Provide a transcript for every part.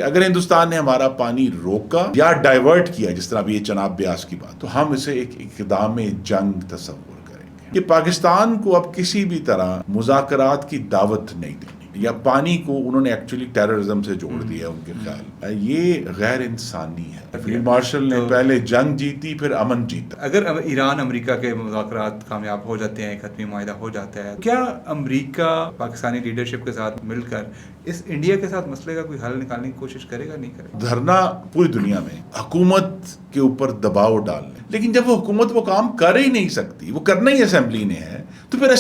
اگر ہندوستان نے ہمارا پانی روکا یا ڈائیورٹ کیا، جس طرح ابھی یہ چناب بیاس کی بات، تو ہم اسے ایک اقدام جنگ تصور کریں گے کہ پاکستان کو اب کسی بھی طرح مذاکرات کی دعوت نہیں دینی، یا پانی کو انہوں نے ایکچولی ٹیررزم سے جوڑ دیا ان کے خیال. یہ غیر انسانی ہے. فیلڈ مارشل نے پہلے جنگ جیتی پھر امن جیتا. اگر ایران امریکہ کے مذاکرات کامیاب ہو جاتے ہیں، ایک حتمی معاہدہ ہو جاتا ہے، کیا امریکہ پاکستانی لیڈرشپ کے ساتھ مل کر اس انڈیا کے ساتھ مسئلے کا کوئی حل نکالنے کی کوشش کرے گا؟ نہیں کرے گا؟ دھرنا پوری دنیا میں حکومت کے اوپر دباؤ ڈالنے، لیکن جب وہ حکومت وہ کام کر ہی نہیں سکتی، وہ کرنا ہی اسمبلی نے ہے، تو پھر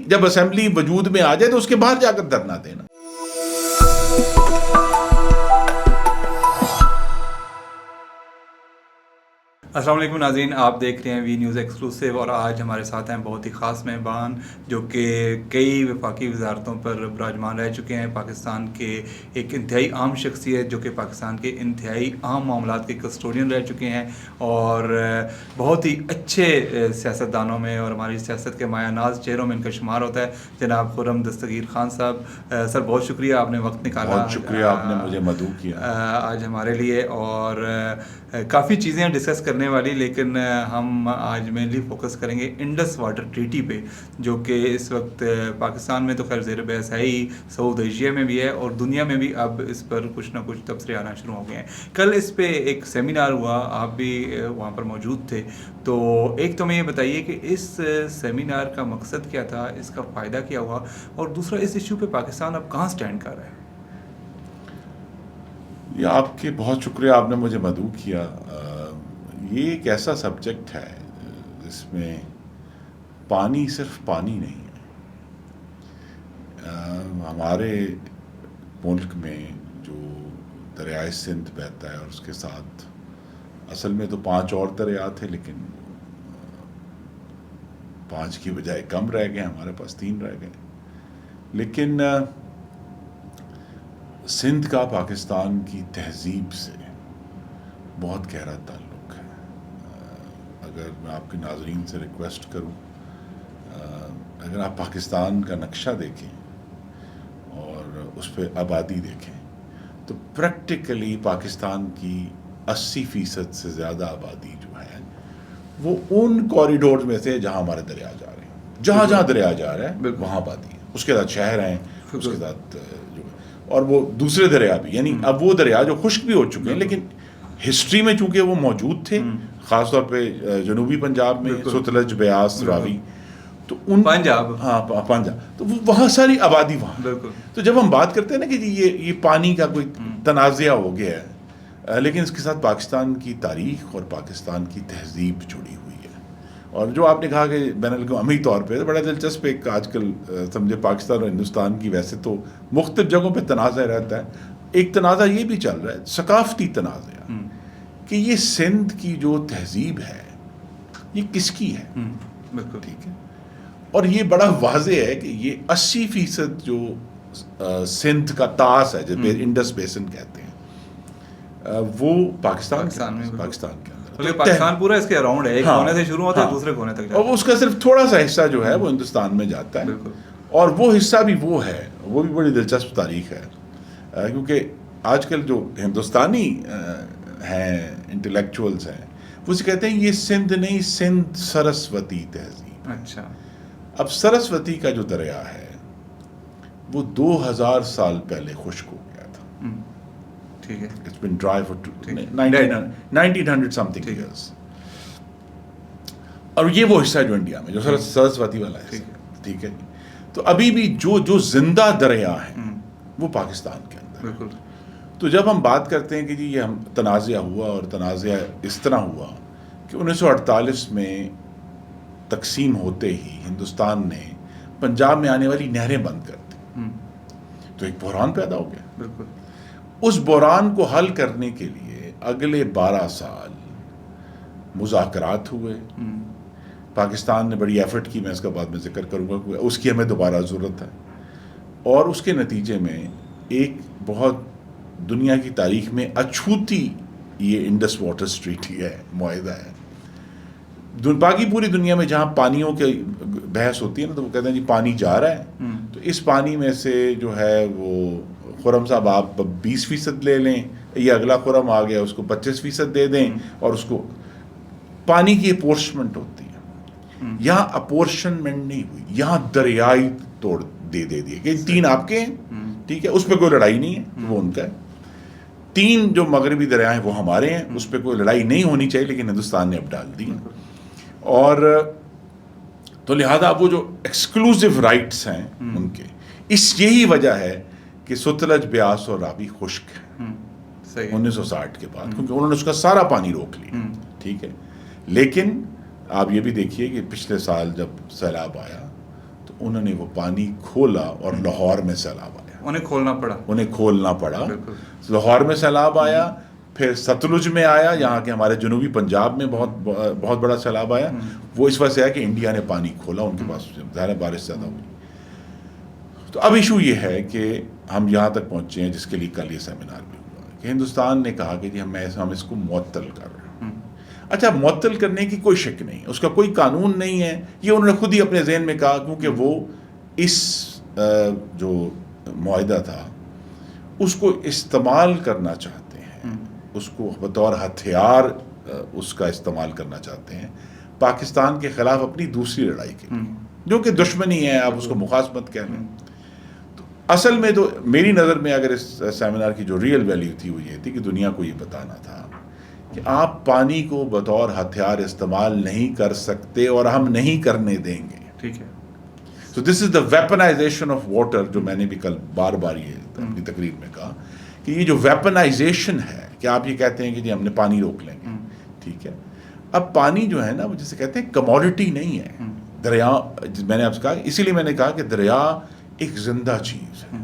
جب اسمبلی وجود میں آ جائے تو اس کے باہر جا کر دھرنا دینا. السلام علیکم ناظرین، آپ دیکھ رہے ہیں وی نیوز ایکسکلوسیو، اور آج ہمارے ساتھ ہیں بہت ہی خاص مہمان جو کہ کئی وفاقی وزارتوں پر براجمان رہ چکے ہیں. پاکستان کے ایک انتہائی عام شخصیت جو کہ پاکستان کے انتہائی عام معاملات کے کسٹوڈین رہ چکے ہیں، اور بہت ہی اچھے سیاستدانوں میں اور ہماری سیاست کے مایہ ناز چہروں میں ان کا شمار ہوتا ہے. جناب خرم دستگیر خان صاحب، سر بہت شکریہ، آپ نے وقت نکالا. بہت شکریہ، آپ نے مجھے مدعو کیا آج ہمارے لیے. اور کافی چیزیں ڈسکس کرنے والی، لیکن ہم آج مینلی فوکس کریں گے انڈس واٹر ٹریٹی پہ، جو کہ اس وقت پاکستان میں تو خیر زیر بحث ہے ہی، سعود ایشیا میں بھی ہے، اور دنیا میں بھی اب اس پر کچھ نہ کچھ تبصرے آنا شروع ہو گئے ہیں. کل اس پہ ایک سیمینار ہوا، آپ بھی وہاں پر موجود تھے. تو ایک تو میں یہ بتائیے کہ اس سیمینار کا مقصد کیا تھا، اس کا فائدہ کیا ہوا، اور دوسرا اس ایشو پہ پاکستان اب کہاں سٹینڈ کر رہا ہے؟ یہ آپ کے بہت شکریہ، آپ نے مجھے مدعو کیا. یہ ایک ایسا سبجیکٹ ہے جس میں پانی صرف پانی نہیں ہے. ہمارے ملک میں جو دریائے سندھ بہتا ہے، اور اس کے ساتھ اصل میں تو 5 اور دریا تھے، لیکن 5 کی بجائے کم رہ گئے، ہمارے پاس 3 رہ گئے. لیکن سندھ کا پاکستان کی تہذیب سے بہت گہرا تعلق ہے. اگر میں آپ کے ناظرین سے ریکویسٹ کروں، اگر آپ پاکستان کا نقشہ دیکھیں اور اس پہ آبادی دیکھیں، تو پریکٹیکلی پاکستان کی 80% سے زیادہ آبادی جو ہے وہ ان کوریڈورز میں سے جہاں ہمارے دریا جا رہے ہیں. جہاں دریا جا رہا ہے وہاں آبادی ہے، اس کے ساتھ شہر ہیں، اس کے ساتھ اور وہ دوسرے دریا بھی، یعنی اب وہ دریا جو خشک بھی ہو چکے ہیں، لیکن ہسٹری میں چونکہ وہ موجود تھے، خاص طور پہ جنوبی پنجاب میں ستلج، بیاس، راوی، تو ان پنجاب، تو وہاں ساری آبادی وہاں. تو جب ہم بات کرتے ہیں نا کہ جی یہ پانی کا کوئی تنازعہ ہو گیا ہے، لیکن اس کے ساتھ پاکستان کی تاریخ اور پاکستان کی تہذیب جڑی ہوئی ہے. اور جو آپ نے کہا کہ بین الاقوامی طور پہ بڑا دلچسپ ایک آج کل سمجھے پاکستان اور ہندوستان کی ویسے تو مختلف جگہوں پہ تنازع رہتا ہے، ایک تنازع یہ بھی چل رہا ہے، ثقافتی تنازع، کہ یہ سندھ کی جو تہذیب ہے یہ کس کی ہے. بالکل ٹھیک ہے. اور یہ بڑا واضح ہے کہ یہ 80% جو سندھ کا طاس ہے، جب انڈس بیسن کہتے ہیں، وہ پاکستان کے اندر. پاکستان پورا اس کے اراؤنڈ ہے، ایک کونے سے شروع ہوتا ہے دوسرے کونے تک جاتا ہے، اور اس کا صرف تھوڑا سا حصہ جو ہے وہ ہندوستان میں جاتا ہے. اور وہ حصہ بھی وہ ہے، وہ بھی بڑی دلچسپ تاریخ ہے، کیونکہ آج کل جو ہندوستانی ہیں انٹلیکچوئلز ہیں، وہ سے کہتے ہیں یہ سندھ نہیں، سندھ سرسوتی تہذیب. اچھا. اب سرسوتی کا جو دریا ہے وہ 2000 سال پہلے خشک ہو گیا تھا. ٹھیک ہے. It's been dry for 1900 something years. اور یہ وہ حصہ جو انڈیا میں جو سرسوتی والا ہے، ٹھیک ہے. تو ابھی بھی جو زندہ دریا ہیں وہ پاکستان کے اندر. بالکل. تو جب ہم بات کرتے ہیں کہ جی یہ ہم تنازعہ ہوا، اور تنازعہ اس طرح ہوا کہ 1948 میں تقسیم ہوتے ہی ہندوستان نے پنجاب میں آنے والی نہریں بند کر دی، تو ایک بحران پیدا ہو گیا. بالکل. اس بحران کو حل کرنے کے لیے اگلے 12 سال مذاکرات ہوئے. پاکستان نے بڑی ایفرٹ کی، میں اس کا بعد میں ذکر کروں گا، اس کی ہمیں دوبارہ ضرورت ہے. اور اس کے نتیجے میں ایک بہت دنیا کی تاریخ میں اچھوتی یہ انڈس واٹر ٹریٹی ہے، معاہدہ ہے. باقی پوری دنیا میں جہاں پانیوں کے بحث ہوتی ہے نا، تو وہ کہتے ہیں جی پانی جا رہا ہے، تو اس پانی میں سے جو ہے وہ خرم صاحب آپ 20% لے لیں, یہ اگلا خرم آ گیا اس کو 25% دے دیں, اور اس کو پانی کی اپورشمنٹ ہوتی ہے. یہاں اپورشنمنٹ نہیں ہوئی, یہاں دریائی توڑ دے دیے کہ 3 آپ کے ہیں, ٹھیک ہے, اس پہ کوئی لڑائی نہیں ہے, وہ ان کا ہے. 3 جو مغربی دریا ہیں وہ ہمارے ہیں, اس پہ کوئی لڑائی نہیں ہونی چاہیے, لیکن ہندوستان نے اب ڈال دی. اور تو لہذا اب وہ جو ایکسکلوسیو رائٹس ہیں ان کے, یہی وجہ ہے کہ ستلج, بیاس اور راوی خشک ہے 1960 کے بعد, کیونکہ انہوں نے اس کا سارا پانی روک لیا, ٹھیک ہے. لیکن آپ یہ بھی دیکھیے کہ پچھلے سال جب سیلاب آیا تو انہوں نے وہ پانی کھولا, اور لاہور میں سیلاب آیا, انہیں کھولنا پڑا. لاہور میں سیلاب آیا, پھر ستلج میں آیا, یہاں کے ہمارے جنوبی پنجاب میں بہت بڑا سیلاب آیا. وہ اس وجہ سے آیا کہ انڈیا نے پانی کھولا, ان کے پاس ظاہر بارش زیادہ ہوئی. تو اب ایشو یہ ہے کہ ہم یہاں تک پہنچے ہیں, جس کے لیے کل یہ سیمینار بھی ہوا, کہ ہندوستان نے کہا کہ جی ہم اس کو معطل کر رہے ہیں. اچھا, معطل کرنے کی کوئی شک نہیں, اس کا کوئی قانون نہیں ہے, یہ انہوں نے خود ہی اپنے ذہن میں کہا, کیونکہ وہ اس جو معاہدہ تھا اس کو استعمال کرنا چاہتے ہیں, اس کو بطور ہتھیار اس کا استعمال کرنا چاہتے ہیں پاکستان کے خلاف اپنی دوسری لڑائی کے لیے, جو کہ دشمنی ہے, آپ اس کو مخاصمت کہہ لیں. تو اصل میں تو میری نظر میں اگر اس سیمینار کی جو ریئل ویلیو تھی وہ یہ تھی کہ دنیا کو یہ بتانا تھا کہ آپ پانی کو بطور ہتھیار استعمال نہیں کر سکتے, اور ہم نہیں کرنے دیں گے, ٹھیک ہے. So this is the weaponization of water, جو میں نے بھی کل بار بار یہ اپنی تقریر میں کہا کہ یہ جو ویپنائزیشن ہے, کہ آپ یہ کہتے ہیں کہ جی ہم نے پانی روک لیں گے, ٹھیک ہے. اب پانی جو ہے نا, وہ جسے کہتے ہیں کموڈٹی نہیں ہے. دریا, میں نے آپ سے کہا, اسی لیے میں نے کہا کہ دریا ایک زندہ چیز ہے,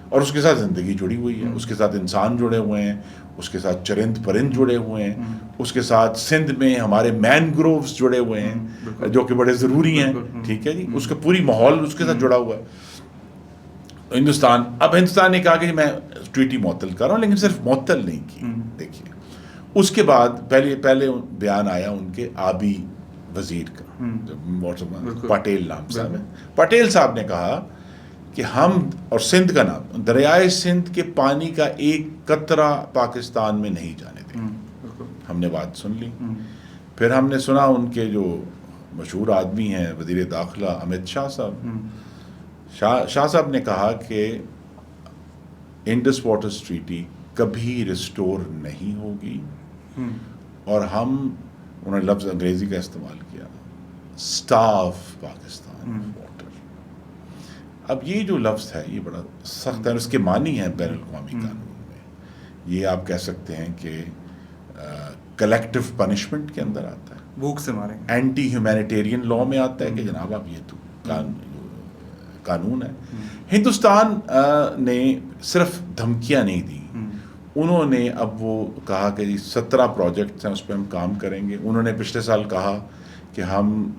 اور اس کے ساتھ زندگی جڑی ہوئی ہے, اس کے ساتھ انسان جڑے ہوئے ہیں, اس کے ساتھ چرند پرند جڑے ہوئے ہیں, اس کے ساتھ سندھ میں ہمارے مینگرووز جڑے ہوئے ہیں جو کہ بڑے ضروری ہیں, ٹھیک ہے جی. اس کا پوری ماحول اس کے ساتھ جڑا ہوا ہے. ہندوستان نے کہا کہ میں ٹریٹی معطل کر رہا ہوں, لیکن صرف معطل نہیں کی. دیکھیے اس کے بعد پہلے بیان آیا ان کے آبی وزیر کا, پٹیل نام صاحب ہے. پٹیل صاحب نے کہا کہ ہم, اور سندھ کا نام, دریائے سندھ کے پانی کا ایک قطرہ پاکستان میں نہیں جانے دیں. ہم نے بات سن لی. پھر ہم نے سنا ان کے جو مشہور آدمی ہیں وزیر داخلہ امت شاہ صاحب, شاہ صاحب نے کہا کہ انڈس واٹرز ٹریٹی کبھی ریسٹور نہیں ہوگی, اور انہوں نے لفظ انگریزی کا استعمال کیا, سٹارو پاکستان واٹر. اب یہ جو لفظ ہے یہ بڑا سخت ہے, اس کے معنی ہیں بین الاقوامی قانون میں, یہ آپ کہہ سکتے ہیں کہ کلیکٹیو پنشمنٹ کے اندر آتا ہے, بھوک سے ماریں, اینٹی ہیومینیٹیرین لا میں آتا ہے کہ جناب آپ یہ تو قانون ہے. ہندوستان نے صرف دھمکیاں نہیں دی, انہوں نے اب وہ کہا کہ 17 پروجیکٹس ہیں اس پہ ہم کام کریں گے. انہوں نے پچھلے سال کہا کہ ہم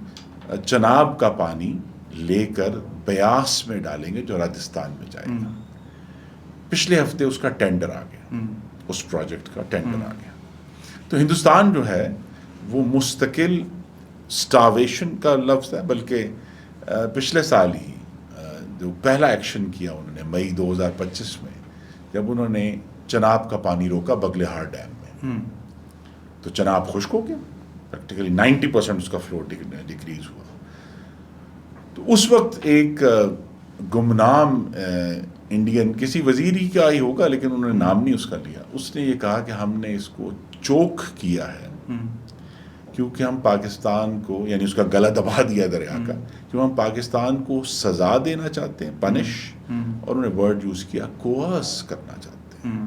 چناب کا پانی لے کر بیاس میں ڈالیں گے جو راجستھان میں جائے گا. پچھلے ہفتے اس کا ٹینڈر آ گیا, اس پروجیکٹ کا ٹینڈر آ گیا. تو ہندوستان جو ہے وہ مستقل سٹاویشن کا لفظ ہے, بلکہ پچھلے سال ہی جو پہلا ایکشن کیا انہوں نے مئی 2025 میں, جب انہوں نے چناب کا پانی روکا بگلہار ڈیم میں, تو چناب خشک ہو گیا, پریکٹیکلی 90% اس کا فلو ڈیکریز ہوا. تو اس وقت ایک گمنام انڈین کسی وزیر ہی کا ہی ہوگا, لیکن انہوں نے نام نہیں اس کا لیا, اس نے یہ کہا کہ ہم نے اس کو چوک کیا ہے کیونکہ ہم پاکستان کو, یعنی اس کا گلا دبا دیا دریا کا, کیوں ہم پاکستان کو سزا دینا چاہتے ہیں, پنش, اور انہوں نے ورڈ یوز کیا کوئرس کرنا چاہتے ہیں,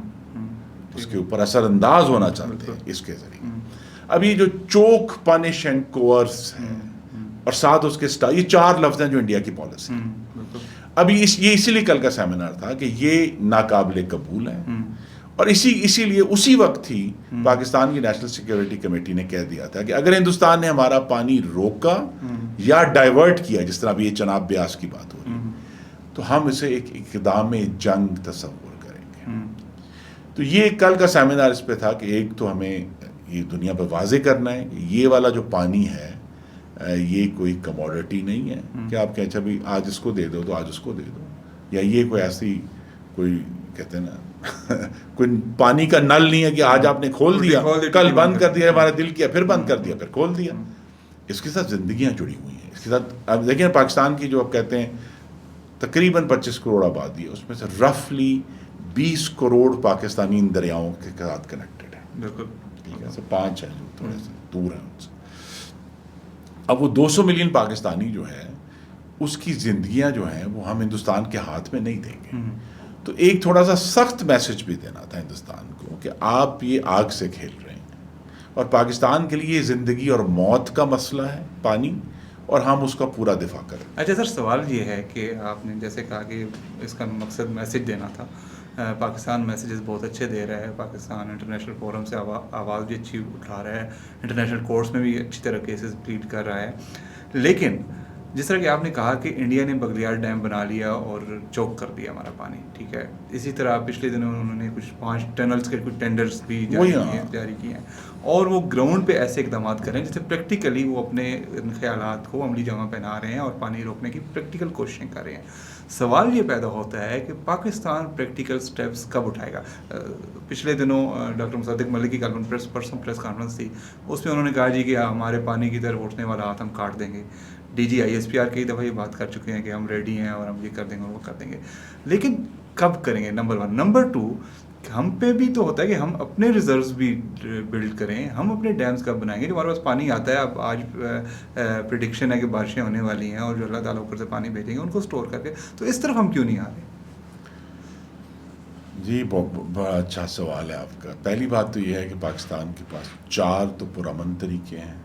اس کے اوپر اثر انداز ہونا چاہتے ہیں اس کے ذریعے. اب یہ جو چوک, پنش اینڈ کوئرس ہے, اور ساتھ اس کے یہ 4 لفظ ہیں جو انڈیا کی پالیسی. اب یہ اسی لیے کل کا سیمینار تھا کہ یہ ناقابل قبول ہے, اور اسی لیے اسی وقت ہی پاکستان کی نیشنل سیکیورٹی کمیٹی نے کہہ دیا تھا کہ اگر ہندوستان نے ہمارا پانی روکا یا ڈائیورٹ کیا, جس طرح اب یہ چناب بیاس کی بات ہو رہی ہے, تو ہم اسے ایک اقدام جنگ تصور کریں گے. تو یہ کل کا سیمینار اس پہ تھا کہ ایک تو ہمیں یہ دنیا پہ واضح کرنا ہے کہ یہ والا جو پانی ہے یہ کوئی کموڈٹی نہیں ہے کہ آپ کہیں اچھا بھائی آج اس کو دے دو تو آج اس کو دے دو, یا یہ کوئی ایسی کوئی کہتے ہیں نا کوئی پانی کا نل نہیں ہے کہ آج آپ نے کھول دیا کل بند کر دیا، ہمارا دل کیا پھر بند کر دیا پھر کھول دیا. اس کے ساتھ زندگیاں جڑی ہوئی ہیں. اس کے ساتھ اب دیکھیں پاکستان کی جو آپ کہتے ہیں تقریباً 25 کروڑ آبادی ہے، اس میں سے رفلی 20 کروڑ پاکستانی ان دریاؤں کے ساتھ کنیکٹڈ ہے. بالکل ٹھیک ہے، 5 ہیں جو تھوڑے سے دور ہیں ان سے. اب وہ 200 ملین پاکستانی جو ہے اس کی زندگیاں جو ہیں وہ ہم ہندوستان کے ہاتھ میں نہیں دیں گے. تو ایک تھوڑا سا سخت میسج بھی دینا تھا ہندوستان کو کہ آپ یہ آگ سے کھیل رہے ہیں، اور پاکستان کے لیے زندگی اور موت کا مسئلہ ہے پانی، اور ہم اس کا پورا دفاع کریں. اچھا سر، سوال یہ ہے کہ آپ نے جیسے کہا کہ اس کا مقصد میسج دینا تھا. پاکستان میسیجز بہت اچھے دے رہا ہے، پاکستان انٹرنیشنل فورم سے آواز بھی اچھی اٹھا رہا ہے، انٹرنیشنل کورٹس میں بھی اچھی طرح کیسز پلیڈ کر رہا ہے. لیکن جس طرح کہ آپ نے کہا کہ انڈیا نے بغلیار ڈیم بنا لیا اور چوک کر دیا ہمارا پانی، ٹھیک ہے، اسی طرح پچھلے دنوں انہوں نے کچھ 5 ٹنلز کے کچھ ٹینڈرز بھی جاری کیے ہیں، اور وہ گراؤنڈ پہ ایسے اقدامات کر رہے ہیں جس سے پریکٹیکلی وہ اپنے ان خیالات کو عملی جگہ پہ لا رہے ہیں اور پانی روکنے کی پریکٹیکل کوششیں کر رہے ہیں. سوال یہ پیدا ہوتا ہے کہ پاکستان پریکٹیکل سٹیپس کب اٹھائے گا؟ پچھلے دنوں ڈاکٹر مصدق ملک کی پرسوں پریس کانفرنس تھی، اس میں انہوں نے کہا جی کہ ہمارے پانی کی طرف اٹھنے والا ہاتھ ہم کاٹ دیں گے. D G I S P R کئی دفعہ یہ بات کر چکے ہیں کہ ہم ریڈی ہیں اور ہم یہ کر دیں گے اور وہ کر دیں گے. لیکن کب کریں گے؟ نمبر 1. نمبر 2، ہم پہ بھی تو ہوتا ہے کہ ہم اپنے ریزروز بھی بلڈ کریں. ہم اپنے ڈیمز کب بنائیں گے؟ جو ہمارے پاس پانی آتا ہے، اب آج پریڈکشن ہے کہ بارشیں ہونے والی ہیں اور جو اللہ تعالیٰ اوپر سے پانی بھیجیں گے ان کو سٹور کر کے، تو اس طرف ہم کیوں نہیں آ رہے؟ جی بڑا اچھا سوال ہے آپ کا. پہلی بات تو یہ ہے کہ پاکستان کے پاس 4 تو پرامن طریقے ہیں،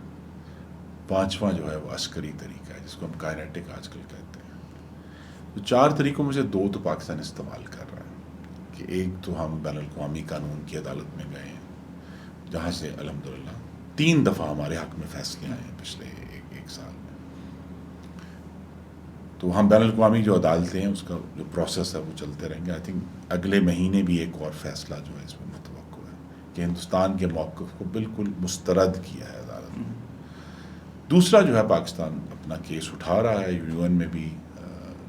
5واں جو ہے وہ عسکری طریقہ ہے جس کو ہم کائنیٹک آج کل کہتے ہیں. تو 4 طریقوں میں سے 2 تو پاکستان استعمال کر رہا ہے. کہ ایک تو ہم بین الاقوامی قانون کی عدالت میں گئے ہیں، جہاں سے الحمدللہ 3 دفعہ ہمارے حق میں فیصلے آئے ہیں پچھلے ایک سال میں. تو ہم بین الاقوامی جو عدالتیں ہیں اس کا جو پروسیس ہے وہ چلتے رہیں گے. آئی تھنک اگلے مہینے بھی ایک اور فیصلہ جو ہے اس میں متوقع ہے کہ ہندوستان کے موقف کو بالکل مسترد کیا ہے عدالت نے. دوسرا جو ہے پاکستان اپنا کیس اٹھا رہا ہے، یو این میں بھی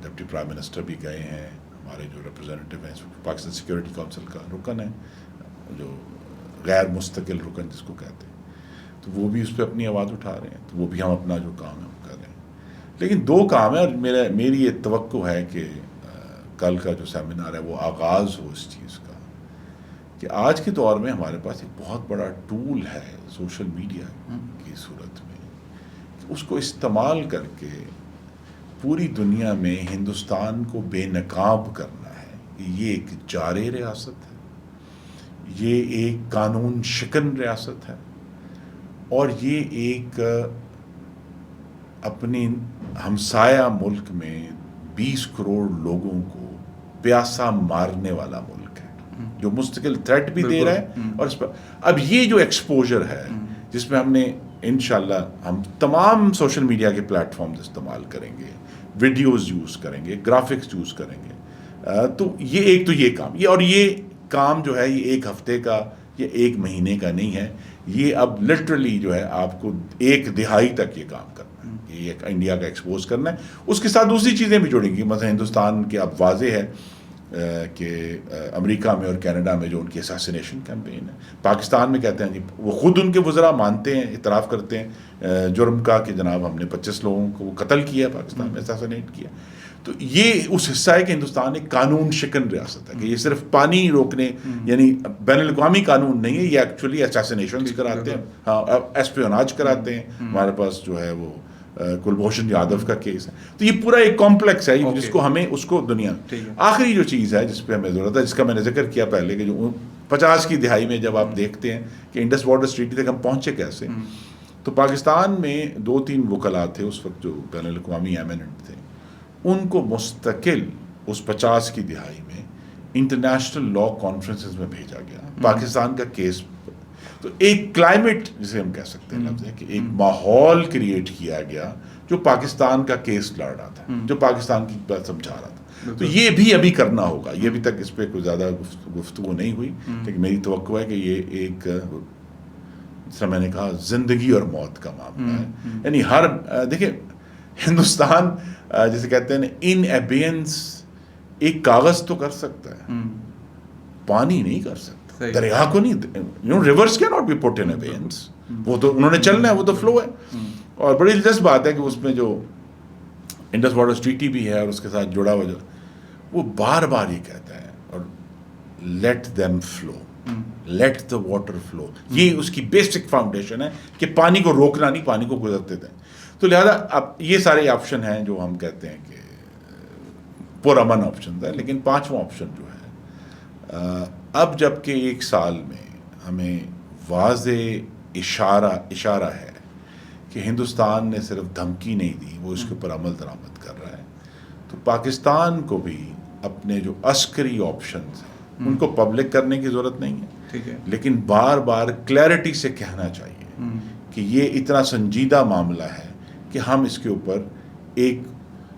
ڈپٹی پرائم منسٹر بھی گئے ہیں، ہمارے جو ریپرزینٹیو ہیں پاکستان سیکورٹی کونسل کا رکن ہے، جو غیر مستقل رکن جس کو کہتے ہیں، تو وہ بھی اس پہ اپنی آواز اٹھا رہے ہیں. تو وہ بھی ہم اپنا جو کام ہے وہ کر رہے ہیں. لیکن 2 کام ہے، اور میری یہ توقع ہے کہ کل کا جو سیمینار ہے وہ آغاز ہو اس چیز کا، کہ آج کے دور میں ہمارے پاس ایک بہت بڑا ٹول ہے سوشل میڈیا کی صورت میں، کہ اس کو استعمال کر کے پوری دنیا میں ہندوستان کو بے نقاب کرنا ہے. یہ ایک جارح ریاست ہے، یہ ایک قانون شکن ریاست ہے، اور یہ ایک اپنی ہمسایہ ملک میں 20 کروڑ لوگوں کو پیاسا مارنے والا ملک ہے، جو مستقل تھریٹ بھی دے رہا ہے. اور اس پر اب یہ جو ایکسپوجر ہے جس میں ہم نے انشاءاللہ ہم تمام سوشل میڈیا کے پلیٹ فارمز استعمال کریں گے، ویڈیوز یوز کریں گے، گرافکس یوز کریں گے. تو یہ ایک تو یہ کام، اور یہ کام جو ہے یہ 1 ہفتے کا یا 1 مہینے کا نہیں ہے، یہ اب لٹرلی جو ہے آپ کو 1 دہائی تک یہ کام کرنا ہے. یہ انڈیا کا ایکسپوز کرنا ہے. اس کے ساتھ دوسری چیزیں بھی جڑیں گی. مثلا ہندوستان کے اب واضح ہے کہ امریکہ میں اور کینیڈا میں جو ان کی اساسینیشن کیمپین ہے، پاکستان میں کہتے ہیں جی وہ خود ان کے وزراء مانتے ہیں، اعتراف کرتے ہیں جرم کا کہ جناب ہم نے 25 لوگوں کو قتل کیا، پاکستان میں اساسینیٹ کیا. تو یہ اس حصہ ہے کہ ہندوستان ایک قانون شکن ریاست ہے، کہ یہ صرف پانی روکنے یعنی بین الاقوامی قانون نہیں ہے، یہ ایکچولی اساسینیشنز کراتے ہیں، ہاں ایسپیوناج کراتے ہیں. ہمارے پاس جو ہے وہ کلبھوشن یادو کا کیس ہے. تو یہ پورا ایک کمپلیکس ہے جس کو ہمیں اس کو دنیا. آخری جو چیز ہے جس پہ ہمیں ضرورت ہے، جس کا میں نے ذکر کیا پہلے، کہ جو 50 کی دہائی میں جب آپ دیکھتے ہیں کہ انڈس واٹر ٹریٹی تک ہم پہنچے کیسے، تو پاکستان میں 2-3 وکلاء تھے اس وقت جو بین الاقوامی ایمیننٹ تھے، ان کو مستقل اس 50 کی دہائی میں انٹرنیشنل لا کانفرنسز میں بھیجا گیا پاکستان کا کیس. تو ایک کلائمیٹ جسے ہم کہہ سکتے ہیں لفظ ہے کہ ایک ماحول کریٹ کیا گیا جو پاکستان کا کیس لڑ رہا تھا، جو پاکستان کی بات سمجھا رہا تھا. تو یہ بھی ابھی کرنا ہوگا. یہ ابھی تک اس پہ کوئی زیادہ گفتگو نہیں ہوئی، لیکن میری توقع ہے کہ یہ ایک، جس طرح میں نے کہا، زندگی اور موت کا معاملہ ہے. یعنی دیکھیں ہندوستان جسے کہتے ہیں ان ایبینس ایک کاغذ تو کر سکتا ہے، پانی نہیں کر سکتا, دریا کو نہیں, rivers can not be put in abeyance, وہ تو انہوں نے چلنا ہے, وہ تو فلو ہے. اور بڑی دلچسپ بات ہے کہ اس میں جو انڈس واٹر ٹریٹی بھی ہے اور اس کے ساتھ جڑا ہوا جو وہ بار بار یہ کہتا ہے, اور let them flu, let the water flu, یہ اس کی بیسک فاؤنڈیشن ہے کہ پانی کو روکنا نہیں, پانی کو گزرتے دیں. تو لہذا اب یہ سارے آپشن ہیں جو ہم کہتے ہیں کہ پرامن آپشن ہے. لیکن پانچواں آپشن جو ہے, اب جب کہ 1 سال میں ہمیں واضح اشارہ ہے کہ ہندوستان نے صرف دھمکی نہیں دی, وہ اس کے اوپر عمل درآمد کر رہا ہے, تو پاکستان کو بھی اپنے جو عسکری آپشنز ہیں ان کو پبلک کرنے کی ضرورت نہیں ہے, لیکن بار بار کلیئرٹی سے کہنا چاہیے کہ یہ اتنا سنجیدہ معاملہ ہے کہ ہم اس کے اوپر ایک,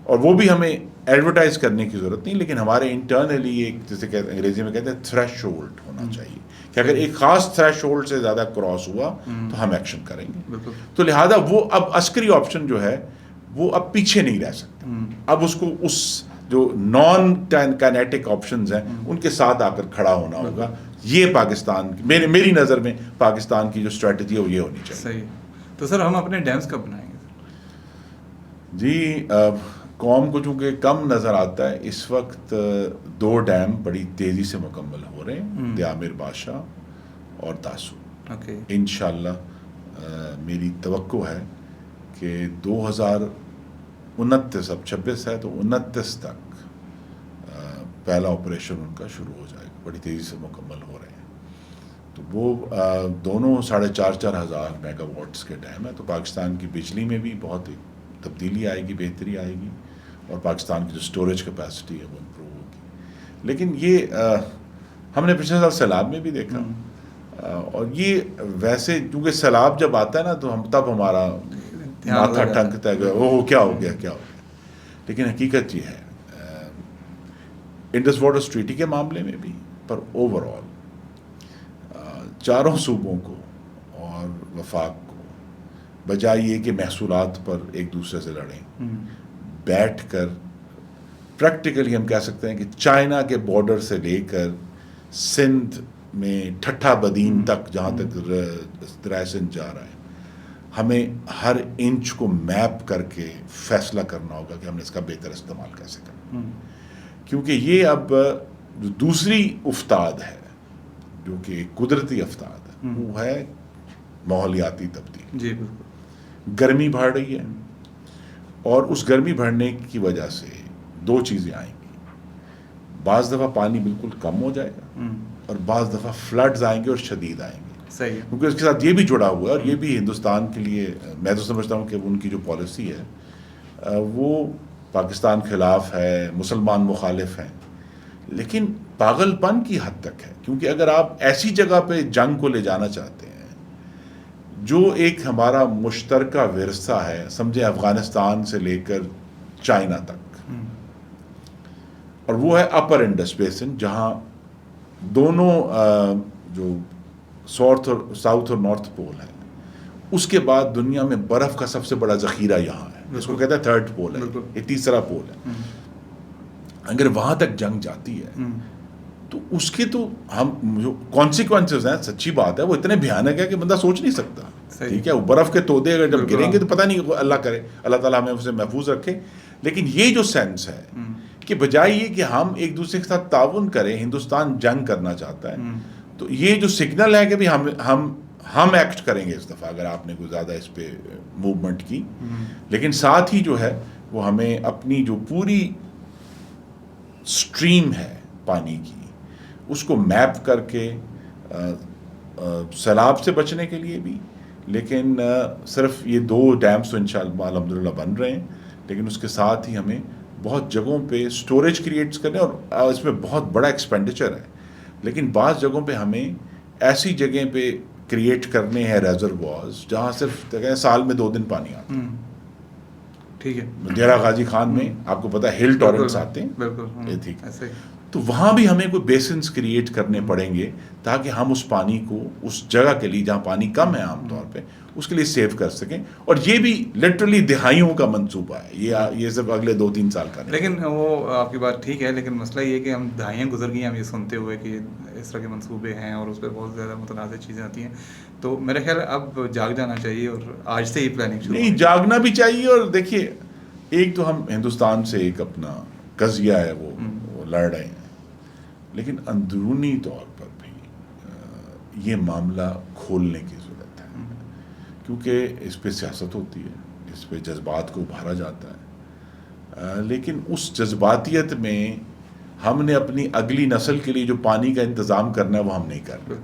اور وہ بھی ہمیں ایڈورٹائز کرنے کی ضرورت نہیں, لیکن ہمارے انٹرنلی ایک, جیسے انگریزی میں کہتے ہیں تھریش ہولڈ ہونا چاہیے کہ اگر ایک خاص تھریش ہولڈ سے زیادہ کراس ہوا تو ہم ایکشن کریں گے. تو لہٰذا وہ اب عسکری آپشن جو ہے وہ اب پیچھے نہیں رہ سکتا, اب اس کو اس جو نان کائنیٹک آپشنز ہیں ان کے ساتھ آ کر کھڑا ہونا ہوگا. یہ پاکستان میری نظر میں پاکستان کی جو اسٹریٹجی ہے وہ یہ ہونی چاہیے. صحیح. تو سر ہم اپنے ڈیمز کب بنائیں گے؟ جی قوم کو چونکہ کم نظر آتا ہے, اس وقت 2 ڈیم بڑی تیزی سے مکمل ہو رہے ہیں, دیامر بادشاہ اور تاسو. انشاءاللہ میری توقع ہے کہ 2029, اب 26 ہے تو 29 تک پہلا آپریشن ان کا شروع ہو جائے گا, بڑی تیزی سے مکمل ہو رہے ہیں. تو وہ دونوں 4,500 ہزار میگا واٹس کے ڈیم ہیں, تو پاکستان کی بجلی میں بھی بہت تبدیلی آئے گی, بہتری آئے گی, اور پاکستان کی جو سٹوریج کیپیسٹی ہے وہ امپروو ہوگی. لیکن یہ ہم نے پچھلے سال سیلاب میں بھی دیکھا, اور یہ ویسے کیونکہ سیلاب جب آتا ہے نا تو تب ہمارا ماتھا ٹھنکتا ہے, وہ کیا ہو گیا. لیکن حقیقت یہ ہے انڈس واٹر ٹریٹی کے معاملے میں بھی, پر اوور آل چاروں صوبوں کو اور وفاق کو بجائے یہ کہ محصولات پر ایک دوسرے سے لڑیں, بیٹھ کر پریکٹیکلی ہم کہہ سکتے ہیں کہ چائنا کے بارڈر سے لے کر سندھ میں ٹھٹھا بدین تک جہاں تک دریا سندھ جا رہا ہے, ہمیں ہر انچ کو میپ کر کے فیصلہ کرنا ہوگا کہ ہم نے اس کا بہتر استعمال کیسے کرنا. کیونکہ یہ اب دوسری افتاد ہے جو کہ قدرتی افتاد ہے, وہ ہے ماحولیاتی تبدیلی. جی گرمی بڑھ رہی ہے, اور اس گرمی بڑھنے کی وجہ سے 2 چیزیں آئیں گی. بعض دفعہ پانی بالکل کم ہو جائے گا, اور بعض دفعہ فلڈز آئیں گے اور شدید آئیں گے. صحیح. کیونکہ اس کے ساتھ یہ بھی جڑا ہوا ہے, اور یہ بھی ہندوستان کے لیے میں تو سمجھتا ہوں کہ ان کی جو پالیسی ہے وہ پاکستان خلاف ہے, مسلمان مخالف ہیں, لیکن پاگل پن کی حد تک ہے. کیونکہ اگر آپ ایسی جگہ پہ جنگ کو لے جانا چاہتے ہیں جو ایک ہمارا مشترکہ ورثہ ہے, سمجھیں افغانستان سے لے کر چائنا تک, اور وہ ہے اپر انڈس بیسن, جہاں دونوں جو ساؤتھ اور نارتھ پول ہے, اس کے بعد دنیا میں برف کا سب سے بڑا ذخیرہ یہاں ہے, اس کو کہتے ہیں 3rd پول ہے, یہ تیسرا پول ہے. اگر وہاں تک جنگ جاتی ہے تو اس کے تو ہم جو کانسیکوینسز ہیں, سچی بات ہے, وہ اتنے بھیانک ہے کہ بندہ سوچ نہیں سکتا. ٹھیک ہے, وہ برف کے تودے اگر جب گریں گے تو پتہ نہیں, اللہ کرے, اللہ تعالیٰ ہمیں اسے محفوظ رکھے. لیکن یہ جو سینس ہے کہ بجائے یہ کہ ہم ایک دوسرے کے ساتھ تعاون کریں, ہندوستان جنگ کرنا چاہتا ہے, تو یہ جو سگنل ہے کہ بھی ہم ایکٹ کریں گے اس دفعہ اگر آپ نے کوئی زیادہ اس پہ موومنٹ کی. لیکن ساتھ ہی جو ہے وہ ہمیں اپنی جو پوری اسٹریم ہے پانی کی, اس کو میپ کر کے سیلاب سے بچنے کے لیے بھی, لیکن صرف یہ 2 ڈیمز تو انشاءاللہ الحمدللہ بن رہے ہیں, لیکن اس کے ساتھ ہی ہمیں بہت جگہوں پہ سٹوریج کریٹس کرنے, اور اس میں بہت بڑا ایکسپینڈیچر ہے, لیکن بعض جگہوں پہ ہمیں ایسی جگہیں پہ کریٹ کرنے ہیں ریزروارز جہاں صرف سال میں 2 دن پانی آتا ہے. ٹھیک ہے, ڈیرہ غازی خان میں آپ کو پتہ ہے ہل ٹورنٹس آتے ہیں. بالکل ٹھیک ہے, تو وہاں بھی ہمیں کوئی بیسنس کریٹ کرنے پڑیں گے تاکہ ہم اس پانی کو اس جگہ کے لیے جہاں پانی کم ہے عام طور پہ اس کے لیے سیو کر سکیں. اور یہ بھی لٹرلی دہائیوں کا منصوبہ ہے, یہ صرف اگلے 2-3 سال کا نہیں. لیکن وہ آپ کی بات ٹھیک ہے, لیکن مسئلہ یہ کہ ہم دہائیاں گزر گئی, ہم یہ سنتے ہوئے کہ اس طرح کے منصوبے ہیں اور اس پہ بہت زیادہ متنازع چیزیں آتی ہیں. تو میرا خیال ہے اب جاگ جانا چاہیے اور آج سے ہی پلاننگ شروع نہیں جاگنا بھی چاہیے. اور دیکھیے ایک تو ہم ہندوستان سے ایک اپنا قضیہ ہے وہ لڑ رہے ہیں, لیکن اندرونی طور پر بھی یہ معاملہ کھولنے کی ضرورت ہے, کیونکہ اس پہ سیاست ہوتی ہے, اس پہ جذبات کو ابھارا جاتا ہے, لیکن اس جذباتیت میں ہم نے اپنی اگلی نسل کے لیے جو پانی کا انتظام کرنا ہے وہ ہم نہیں کر رہے.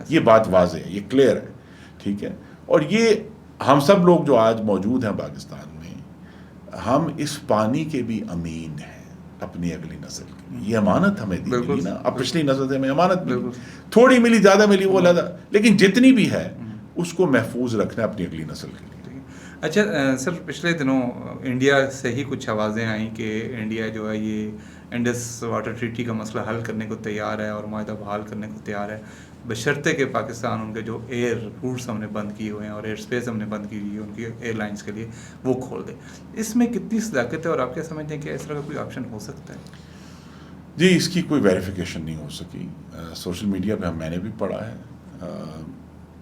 یہ بات واضح ہے, یہ کلیئر ہے, ٹھیک ہے. اور یہ ہم سب لوگ جو آج موجود ہیں پاکستان میں, ہم اس پانی کے بھی امین ہیں اپنی اگلی نسل کے لیے. یہ امانت ہمیں دی ملی نا, اب پچھلی نسل سے ہمیں امانت ملی, تھوڑی ملی زیادہ ملی وہ لگا, لیکن جتنی بھی ہے اس کو محفوظ رکھنا اپنی اگلی نسل کے لیے. اچھا سر, پچھلے دنوں انڈیا سے ہی کچھ آوازیں آئیں کہ انڈیا جو ہے یہ انڈس واٹر ٹریٹی کا مسئلہ حل کرنے کو تیار ہے اور معاہدہ بحال کرنے کو تیار ہے, بشرطے کہ پاکستان ان کے جو ایئر روٹس ہم نے بند کیے ہوئے ہیں اور ایئر اسپیس ہم نے بند کی ہوئی ہے ان کی ایئر لائنس کے لیے وہ کھول دے. اس میں کتنی صداقت ہے اور آپ کیا سمجھتے ہیں کہ اس طرح کا کوئی آپشن ہو سکتا ہے؟ جی اس کی کوئی ویریفیکیشن نہیں ہو سکی. سوشل میڈیا پہ میں نے بھی پڑھا ہے,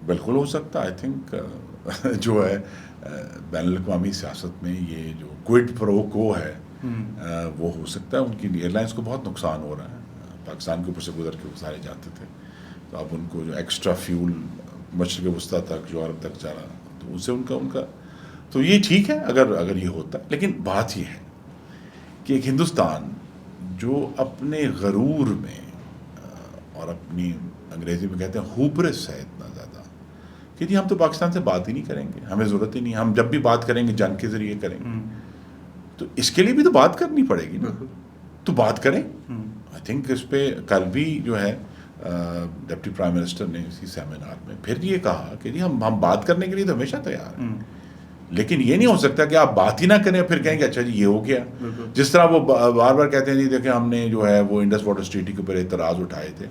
بالکل ہو سکتا. آئی تھنک جو ہے بین الاقوامی سیاست میں یہ جو کوئڈ پرو کو ہے وہ ہو سکتا ہے. ان کی ایئر لائنس کو بہت نقصان ہو رہا ہے, پاکستان کے اوپر سے گزر کے وہ سارے جاتے تھے, تو اب ان کو جو ایکسٹرا فیول مشرق وسطیٰ تک جو عرب تک جا رہا, تو اسے ان کا تو یہ ٹھیک ہے اگر یہ ہوتا. لیکن بات یہ ہے کہ ایک ہندوستان جو اپنے غرور میں اور اپنی انگریزی میں کہتے ہیں ہوبرس ہے اتنا زیادہ کہ جی ہم تو پاکستان سے بات ہی نہیں کریں گے, ہمیں ضرورت ہی نہیں, ہم جب بھی بات کریں گے جنگ کے ذریعے کریں گے. تو اس کے لیے بھی تو بات کرنی پڑے گی نا, تو بات کریں. آئی تھنک اس پہ کل بھی جو ہے ڈپٹی پرائم منسٹر نے اسی سیمینار میں پھر یہ کہا کہ جی ہم بات کرنے کے لیے تو ہمیشہ تیار ہیں, لیکن یہ نہیں ہو سکتا کہ آپ بات ہی نہ کریں پھر کہیں کہ اچھا جی یہ ہو گیا. جس طرح وہ بار بار کہتے ہیں جی دیکھیں ہم نے جو ہے وہ انڈس واٹر ٹریٹی کے اوپر اعتراض اٹھائے تھے.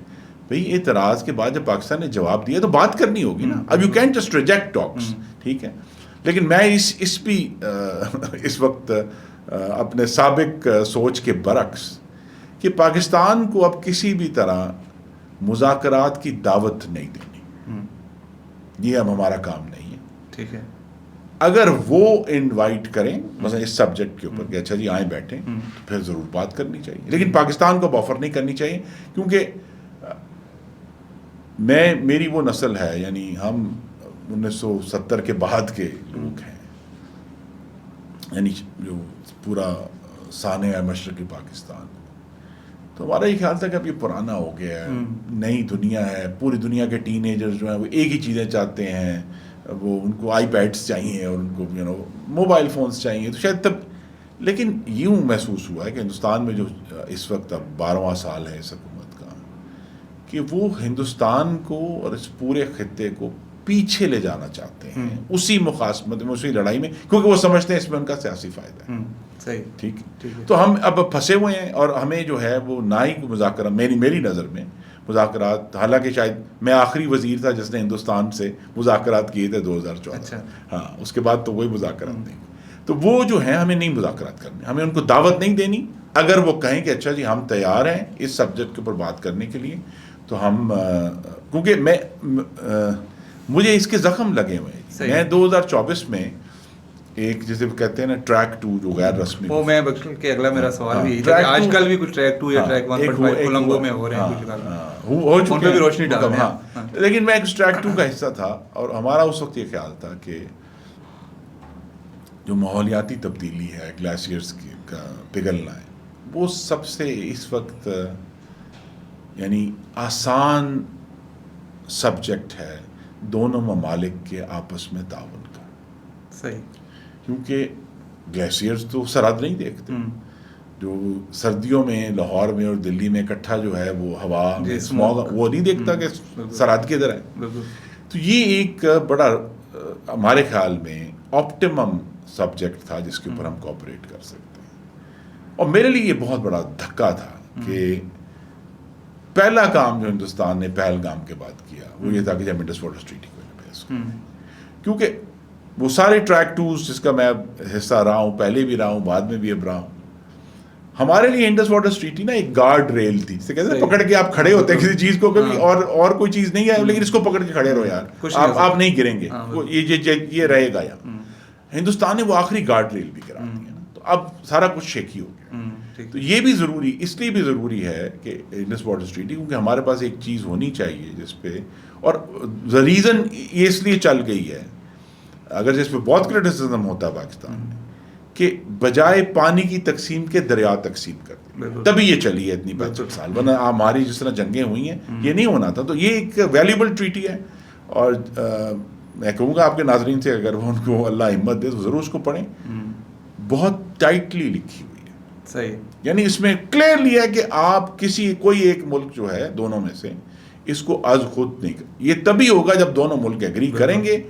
بھئی اعتراض کے بعد جب پاکستان نے جواب دیا تو بات کرنی ہوگی نا. اب یو کین جسٹ ریجیکٹ ٹاکس, ٹھیک ہے. لیکن میں اس بھی اس وقت اپنے سابق سوچ کے برعکس کہ پاکستان کو اب کسی بھی طرح مذاکرات کی دعوت نہیں دینی, یہ اب ہمارا کام نہیں ہے. ٹھیک ہے. اگر وہ انوائٹ کریں مثلا اس سبجیکٹ کے اوپر کہ اچھا جی آئیں بیٹھیں, پھر ضرور بات کرنی چاہیے. لیکن پاکستان کو آفر نہیں کرنی چاہیے, کیونکہ میری وہ نسل ہے, یعنی ہم 1970 کے بعد کے لوگ ہیں, یعنی جو پورا سانحہ مشرقی پاکستان, تو ہمارا یہ خیال تھا کہ اب یہ پرانا ہو گیا ہے, نئی دنیا ہے. پوری دنیا کے ٹین ایجرز جو ہیں وہ ایک ہی چیزیں چاہتے ہیں, وہ ان کو آئی پیڈس چاہیے اور ان کو موبائل فونز چاہیے. تو شاید تب, لیکن یوں محسوس ہوا ہے کہ ہندوستان میں جو اس وقت اب 12واں سال ہے اس حکومت کا, کہ وہ ہندوستان کو اور اس پورے خطے کو پیچھے لے جانا چاہتے ہیں اسی مخاصمت میں, اسی لڑائی میں, کیونکہ وہ سمجھتے ہیں اس میں ان کا سیاسی فائدہ ہے. صحیح, ٹھیک. تو ہم اب پھنسے ہوئے ہیں اور ہمیں جو ہے وہ نہ ہی مذاکرہ, میری نظر میں مذاکرات, حالانکہ شاید میں آخری وزیر تھا جس نے ہندوستان سے مذاکرات کیے تھے 2014. ہاں, اس کے بعد تو کوئی مذاکرات نہیں. تو وہ جو ہیں ہمیں نہیں مذاکرات کرنے, ہمیں ان کو دعوت نہیں دینی. اگر وہ کہیں کہ اچھا جی ہم تیار ہیں اس سبجیکٹ کے اوپر بات کرنے کے لیے, تو ہم, کیونکہ مجھے اس کے زخم لگے ہوئے ہیں. میں 2024 میں ایک جسے کہتے ہیں نا ٹریک 2 جو غیر رسمی, وہ میں کہ اگلا میرا سوال بھی ہے, آج کل بھی کچھ ٹریک 2 یا ٹریک 1.5 کولمبو میں ہو رہے ہیں, کچھ ہو چکے ہیں, روشنی ڈال رہے ہیں. لیکن میں ایک ٹریک 2 کا حصہ تھا, اور ہمارا اس وقت یہ خیال تھا کہ جو ماحولیاتی تبدیلی ہے, گلیشیئرز کا پگھلنا ہے, وہ سب سے اس وقت یعنی آسان سبجیکٹ ہے دونوں ممالک کے آپس میں تعاون کا. صحیح. کیونکہ گلیشیئرز تو سرحد نہیں دیکھتے. جو سردیوں میں لاہور میں اور دلی میں اکٹھا جو ہے وہ ہوا اسموگ, وہ نہیں دیکھتا کہ سرحد کدھر ہے. تو یہ ایک بڑا ہمارے خیال میں آپٹیمم سبجیکٹ تھا جس کے اوپر ہم کوآپریٹ کر سکتے ہیں. اور میرے لیے یہ بہت بڑا دھکا تھا کہ پہلا کام جو ہندوستان نے پہلگام کے بعد کیا وہ یہ تھا کہ جب انڈس واٹر ٹریٹی کو پیش کریں, کیونکہ وہ سارے ٹریک 2 جس کا میں حصہ رہا ہوں, پہلے بھی رہا ہوں, بعد میں بھی اب رہا ہوں, ہمارے لیے انڈس واٹر ٹریٹی نا ایک گارڈ ریل تھی، جسے کہتے ہیں پکڑ کے آپ کھڑے ہوتے ہیں کسی چیز کو، کبھی اور کوئی چیز نہیں ہے لیکن اس کو پکڑ کے کھڑے رہو یار، آپ نہیں گریں گے، یہ رہے گا یار. ہندوستان نے وہ آخری گارڈ ریل بھی کرا دی ہے نا، تو اب سارا کچھ شیکی ہو گیا. تو یہ بھی ضروری، اس لیے بھی ضروری ہے کہ انڈس واٹر ٹریٹی، کیونکہ ہمارے پاس ایک چیز ہونی چاہیے جس پہ، اور ریزن یہ اس لیے چل گئی ہے، اگر جس پہ بہت کرٹیسزم ہوتا ہے پاکستان میں، کہ بجائے پانی کی تقسیم کے دریا تقسیم کر دیں، تبھی یہ چلی ہے اتنی 25 سال، ورنہ ہماری جس طرح جنگیں ہوئی ہیں یہ نہیں ہونا تھا. تو یہ ایک ویلیبل ٹریٹی ہے، اور میں کہوں گا آپ کے ناظرین سے، اگر وہ ان کو اللہ ہمت دے تو ضرور اس کو پڑھیں. بہت ٹائٹلی لکھی ہوئی ہے، صحیح، یعنی اس میں کلیئرلی ہے کہ آپ کوئی ایک ملک جو ہے دونوں میں سے اس کو از خود نہیں یہ تبھی ہوگا جب دونوں ملک ایگری کریں گے.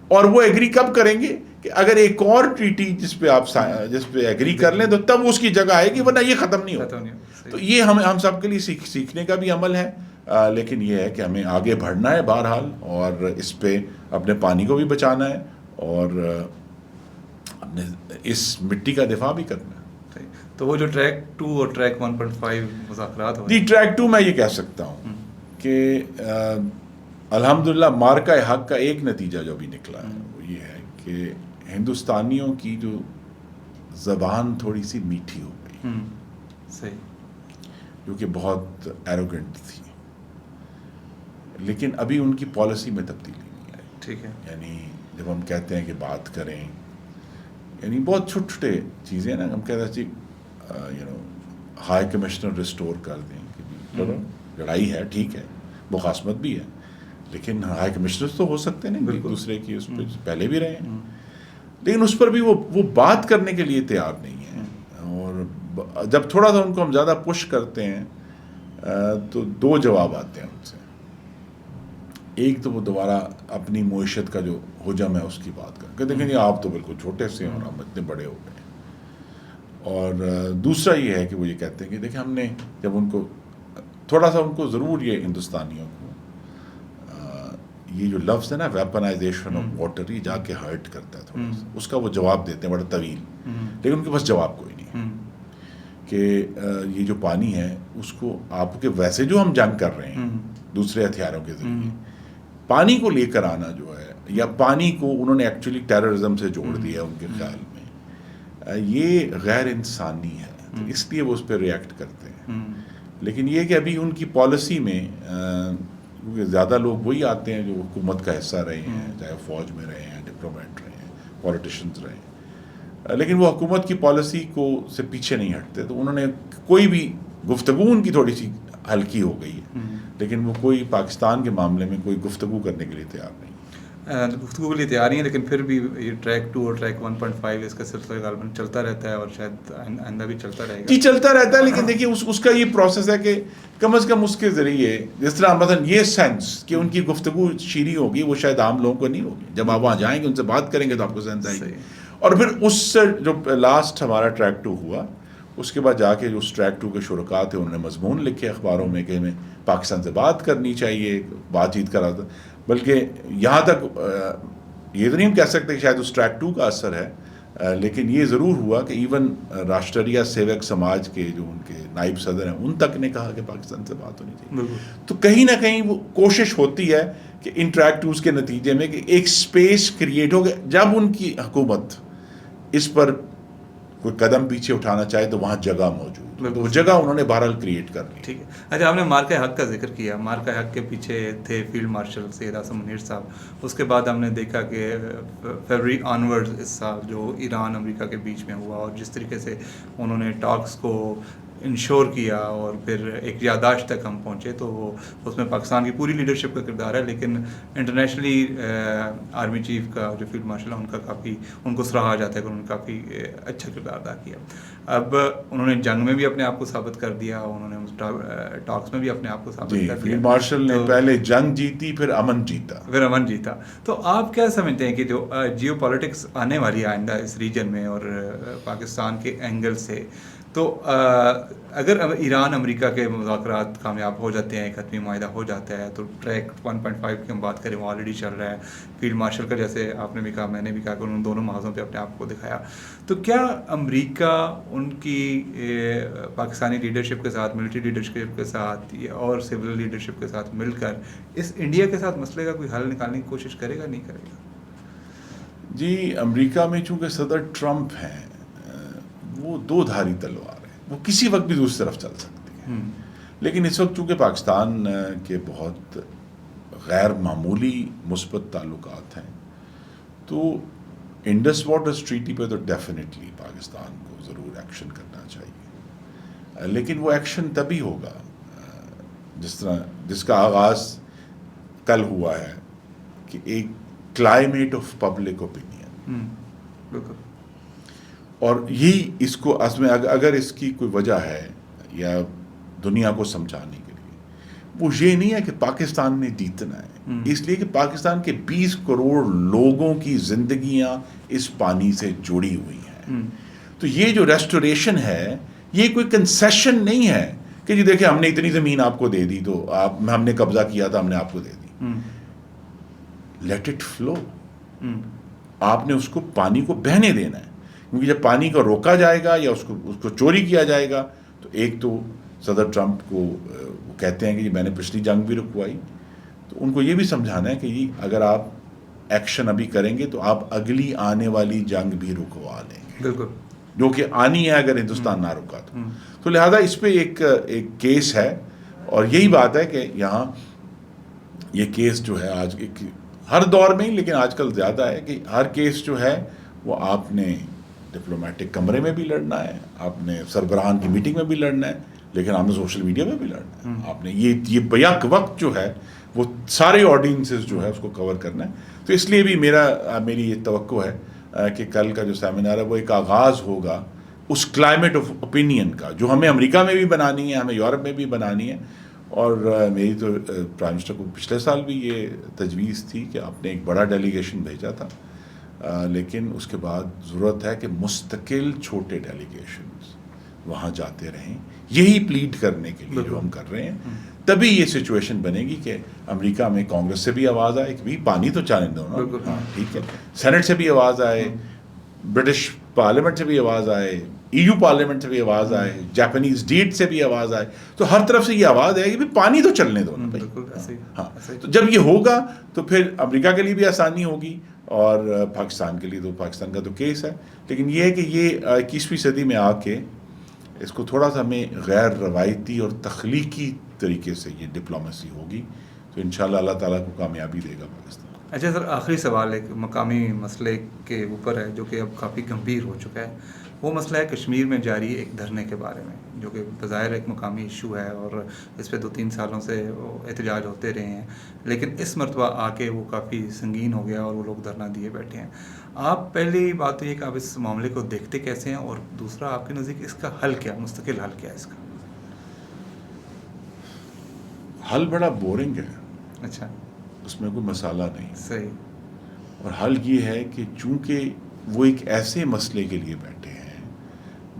اور وہ ایگری کب کریں گے کہ اگر ایک اور ٹریٹی جس پہ ایگری کر لیں تو تب اس کی جگہ آئے گی، ورنہ یہ ختم نہیں ہوگا. تو یہ ہم سب کے لیے سیکھنے کا بھی عمل ہے، لیکن یہ ہے کہ ہمیں آگے بڑھنا ہے بہرحال، اور اس پہ اپنے پانی کو بھی بچانا ہے اور اپنے اس مٹی کا دفاع بھی کرنا ہے. تو وہ جو ٹریک 2 اور ٹریک 1.5 مذاکرات ہو جی، ٹریک 2 میں یہ کہہ سکتا ہوں کہ الحمدللہ مارکہ حق کا ایک نتیجہ جو بھی نکلا ہے وہ یہ ہے کہ ہندوستانیوں کی جو زبان تھوڑی سی میٹھی ہو گئی، صحیح، جو کہ بہت ایروگنٹ تھی، لیکن ابھی ان کی پالیسی میں تبدیلی نہیں آئی. ٹھیک ہے، یعنی جب ہم کہتے ہیں کہ بات کریں، یعنی بہت چھوٹے چھوٹے چیزیں نا، ہم کہتے ہیں ہائی کمشنر ریسٹور کر دیں کہ چلو لڑائی ہے ٹھیک ہے، مخاصمت بھی ہے، لیکن ہائی کمشنر تو ہو سکتے ہیں ایک دوسرے کی، اس پہ پہلے بھی رہے ہیں، لیکن اس پر بھی وہ بات کرنے کے لیے تیار نہیں ہے. اور جب تھوڑا سا ان کو ہم زیادہ پش کرتے ہیں تو 2 جواب آتے ہیں ان سے. ایک تو وہ دوبارہ اپنی معیشت کا جو حجم ہے اس کی بات کر کے دیکھیں جی آپ تو بالکل چھوٹے سے ہیں اور ہم اتنے بڑے ہو گئے. اور دوسرا یہ ہے کہ وہ یہ کہتے ہیں کہ دیکھیں ہم نے جب ان کو تھوڑا سا، ان کو ضرور یہ ہندوستانیوں کو یہ جو لفظ ہے نا ویپنائزیشن آف واٹر، یہ جا کے ہرٹ کرتا ہے تھوڑا سا، اس کا وہ جواب دیتے ہیں بڑا طویل، لیکن ان کے پاس جواب کوئی نہیں ہے کہ یہ جو پانی ہے اس کو آپ کے ویسے جو ہم جنگ کر رہے ہیں دوسرے ہتھیاروں کے ذریعے، پانی کو لے کر آنا جو ہے، یا پانی کو انہوں نے ایکچولی ٹیررزم سے جوڑ دیا ان کے خیال میں، یہ غیر انسانی ہے، تو اس لیے وہ اس پہ ریئیکٹ کرتے ہیں. لیکن یہ کہ ابھی ان کی پالیسی میں کیونکہ زیادہ لوگ وہی آتے ہیں جو حکومت کا حصہ رہے ہیں، چاہے فوج میں رہے ہیں، ڈپلومیٹ رہے ہیں، پولیٹیشنز رہے ہیں، لیکن وہ حکومت کی پالیسی کو سے پیچھے نہیں ہٹتے. تو انہوں نے کوئی بھی گفتگو ان کی تھوڑی سی ہلکی ہو گئی ہے، لیکن وہ کوئی پاکستان کے معاملے میں کوئی گفتگو کرنے کے لیے تیار نہیں. گفتگو کے لیے تیار ہیں، لیکن پھر بھی یہ ٹریک 2 اور ٹریک 1.5 اس کا سلسلہ غالباً چلتا رہتا ہے، اور شاید آئندہ بھی چلتا رہے گا. جی چلتا رہتا ہے، لیکن دیکھیے اس کا یہ پروسیس ہے کہ کم از کم اس کے ذریعے، جس طرح مثلا یہ سینس کہ ان کی گفتگو شیریں ہوگی، وہ شاید عام لوگوں کو نہیں ہوگی. جب آپ وہاں جائیں گے ان سے بات کریں گے تو آپ کو سینس آئے گی. اور پھر اس سے جو لاسٹ ہمارا ٹریک 2 ہوا، اس کے بعد جا کے جو اس ٹریک 2 کے شرکاء تھے انہوں نے مضمون لکھے اخباروں میں کہ ہمیں پاکستان سے بات کرنی چاہیے، بات چیت کرا تھا. بلکہ یہاں تک یہ تو نہیں ہم کہہ سکتے کہ شاید اس ٹریک 2 کا اثر ہے، لیکن یہ ضرور ہوا کہ ایون راشٹریہ سیوک سماج کے جو ان کے نائب صدر ہیں ان تک نے کہا کہ پاکستان سے بات ہونی چاہیے. تو کہیں نہ کہیں وہ کوشش ہوتی ہے کہ ان ٹریک 2 کے نتیجے میں کہ ایک سپیس کریٹ ہو گیا، جب ان کی حکومت اس پر کوئی قدم پیچھے اٹھانا چاہے تو وہاں جگہ موجود، تو وہ جگہ انہوں نے بہرحال کریٹ کر لی. ٹھیک ہے. اچھا، آپ نے مارکہ حق کا ذکر کیا. مارکہ حق کے پیچھے تھے فیلڈ مارشل سید اعظم منیر صاحب. اس کے بعد ہم نے دیکھا کہ فیبرری آنورڈ اس سال جو ایران امریکہ کے بیچ میں ہوا، اور جس طریقے سے انہوں نے ٹاکس کو انشور کیا اور پھر ایک یادداشت تک ہم پہنچے، تو اس میں پاکستان کی پوری لیڈرشپ کا کردار ہے، لیکن انٹرنیشنلی آرمی چیف کا جو فیلڈ مارشل ہے ان کا کافی، ان کو سراہا جاتا ہے کہ انہوں نے کافی اچھا کردار ادا کیا. اب انہوں نے جنگ میں بھی اپنے آپ کو ثابت کر دیا، انہوں نے ٹاکس میں بھی اپنے آپ کو ثابت کر دیا. فیلڈ مارشل نے پہلے جنگ جیتی، پھر امن جیتا. تو آپ کیا سمجھتے ہیں کہ جو جیو پالیٹکس آنے والی ہے آئندہ اس ریجن میں اور پاکستان کے اینگل سے، تو اگر ایران امریکہ کے مذاکرات کامیاب ہو جاتے ہیں، ایک حتمی معاہدہ ہو جاتا ہے، تو ٹریک 1.5 کی ہم بات کریں وہ آلریڈی چل رہا ہے، فیلڈ مارشل کا جیسے آپ نے بھی کہا، میں نے بھی کہا کہ انہوں نے دونوں محاذوں پہ اپنے آپ کو دکھایا. تو کیا امریکہ ان کی پاکستانی لیڈرشپ کے ساتھ، ملٹری لیڈرشپ کے ساتھ اور سول لیڈرشپ کے ساتھ مل کر اس انڈیا کے ساتھ مسئلے کا کوئی حل نکالنے کی کوشش کرے گا، نہیں کرے گا؟ جی، امریکہ میں چونکہ صدر ٹرمپ ہیں، وہ دو دھاری تلوار ہے، وہ کسی وقت بھی دوسری طرف چل سکتی ہے. لیکن اس وقت چونکہ پاکستان کے بہت غیر معمولی مثبت تعلقات ہیں، تو انڈس واٹرز ٹریٹی پہ تو ڈیفینیٹلی پاکستان کو ضرور ایکشن کرنا چاہیے. لیکن وہ ایکشن تبھی ہوگا جس کا آغاز کل ہوا ہے، کہ ایک کلائمیٹ آف پبلک اوپینین. بالکل. اور یہی اس کو اگر اس کی کوئی وجہ ہے یا دنیا کو سمجھانے کے لیے، وہ یہ نہیں ہے کہ پاکستان نے جیتنا ہے، اس لیے کہ پاکستان کے 20 کروڑ لوگوں کی زندگیاں اس پانی سے جڑی ہوئی ہیں. تو یہ جو ریسٹوریشن ہے، یہ کوئی کنسیشن نہیں ہے کہ جی دیکھیں ہم نے اتنی زمین آپ کو دے دی تو ہم نے قبضہ کیا تھا، ہم نے آپ کو دے دی. Let it flow. آپ نے اس کو پانی کو بہنے دینا ہے، کیونکہ جب پانی کو روکا جائے گا یا اس کو چوری کیا جائے گا، تو ایک تو صدر ٹرمپ کو وہ کہتے ہیں کہ جی میں نے پچھلی جنگ بھی رکوائی، تو ان کو یہ بھی سمجھانا ہے کہ جی اگر آپ ایکشن ابھی کریں گے تو آپ اگلی آنے والی جنگ بھی رکوا لیں گے. بالکل. جو کہ آنی ہے اگر ہندوستان نہ رکا تو لہذا اس پہ ایک کیس ہے. اور یہی بات ہے کہ یہاں یہ کیس جو ہے آج ہر دور میں، لیکن آج کل زیادہ ہے کہ ہر کیس جو ہے وہ آپ نے ڈپلومیٹک کمرے میں بھی لڑنا ہے، آپ نے سربراہان کی میٹنگ میں بھی لڑنا ہے، لیکن آپ نے سوشل میڈیا میں بھی لڑنا ہے. آپ نے یہ بیک وقت جو ہے وہ سارے آڈینسز جو ہے اس کو کور کرنا ہے. تو اس لیے بھی میری یہ توقع ہے کہ کل کا جو سیمینار ہے وہ ایک آغاز ہوگا اس کلائمیٹ آف اوپینین کا، جو ہمیں امریکہ میں بھی بنانی ہے، ہمیں یورپ میں بھی بنانی ہے. اور میری تو پرائم منسٹر کو پچھلے سال بھی یہ تجویز تھی کہ آپ نے ایک بڑا ڈیلیگیشن بھیجا تھا، لیکن اس کے بعد ضرورت ہے کہ مستقل چھوٹے ڈیلیگیشنز وہاں جاتے رہیں، یہی پلیڈ کرنے کے لیے جو ہم کر رہے ہیں. تبھی یہ سچویشن بنے گی کہ امریکہ میں کانگریس سے بھی آواز آئے کہ پانی تو چاہنے دو نا، ٹھیک ہے، سینٹ سے بھی آواز آئے، برٹش پارلیمنٹ سے بھی آواز آئے، EU پارلیمنٹ سے بھی آواز آئے، جاپانیز ڈیٹ سے بھی آواز آئے. تو ہر طرف سے یہ آواز آئے کہ پانی تو چلنے دو نا بھائی. ہاں، تو جب یہ ہوگا تو پھر امریکہ کے لیے بھی آسانی ہوگی اور پاکستان کے لیے تو پاکستان کا تو کیس ہے. لیکن یہ ہے کہ یہ 21ویں صدی میں آ کے اس کو تھوڑا سا ہمیں غیر روایتی اور تخلیقی طریقے سے یہ ڈپلومیسی ہوگی، تو انشاءاللہ اللہ تعالیٰ کو کامیابی دے گا پاکستان. اچھا سر، آخری سوال ایک مقامی مسئلے کے اوپر ہے جو کہ اب کافی گمبھیر ہو چکا ہے. وہ مسئلہ ہے کشمیر میں جاری ایک دھرنے کے بارے میں، جو کہ بظاہر ایک مقامی ایشو ہے اور اس پہ 2-3 سالوں سے احتجاج ہوتے رہے ہیں، لیکن اس مرتبہ آ کے وہ کافی سنگین ہو گیا اور وہ لوگ دھرنا دیے بیٹھے ہیں. آپ پہلی بات تو یہ کہ آپ اس معاملے کو دیکھتے کیسے ہیں، اور دوسرا آپ کے نزدیک اس کا حل کیا، مستقل حل کیا ہے اس کا؟ حل بڑا بورنگ ہے. اچھا. اس میں کوئی مسالہ نہیں. صحیح. اور حل یہ ہے کہ چونکہ وہ ایک ایسے مسئلے کے لیے بیٹھے ہیں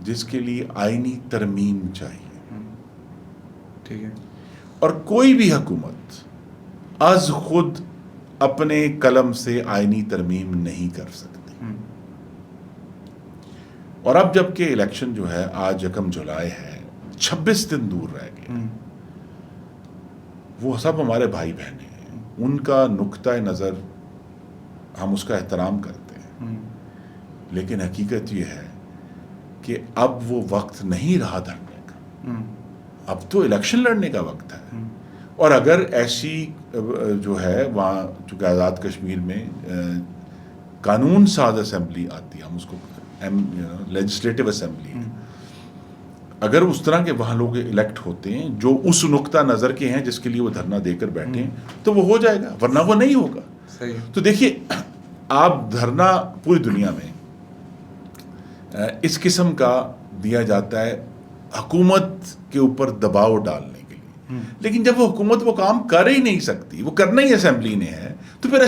جس کے لیے آئینی ترمیم چاہیے. ٹھیک ہے. اور کوئی بھی حکومت از خود اپنے قلم سے آئینی ترمیم نہیں کر سکتی. اور اب جب کہ الیکشن جو ہے آج 1 جولائی ہے، 26 دن دور رہ گئے، وہ سب ہمارے بھائی بہنیں ہیں، ان کا نقطہ نظر ہم اس کا احترام کرتے ہیں. لیکن حقیقت یہ ہے کہ اب وہ وقت نہیں رہا دھرنے کا، اب تو الیکشن لڑنے کا وقت ہے. اور اگر ایسی جو ہے وہاں چونکہ آزاد کشمیر میں قانون ساز اسمبلی آتی ہے، ہم اس کو لیجسلیٹو اسمبلی، اگر اس طرح کے وہاں لوگ الیکٹ ہوتے ہیں جو اس نقطہ نظر کے ہیں جس کے لیے وہ دھرنا دے کر بیٹھے ہیں، تو وہ ہو جائے گا، ورنہ وہ نہیں ہوگا. تو دیکھیے، آپ دھرنا پوری دنیا میں اس قسم کا دیا جاتا ہے حکومت کے اوپر دباؤ ڈالنے کے لیے. لیکن جب وہ حکومت وہ کام کر ہی نہیں سکتی، وہ کرنا ہی اسمبلی نے ہے، تو پھر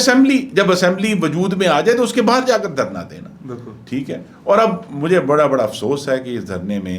جب اسمبلی وجود میں آ جائے تو اس کے باہر جا کر دھرنا دینا. ٹھیک ہے. اور اب مجھے بڑا افسوس ہے کہ اس دھرنے میں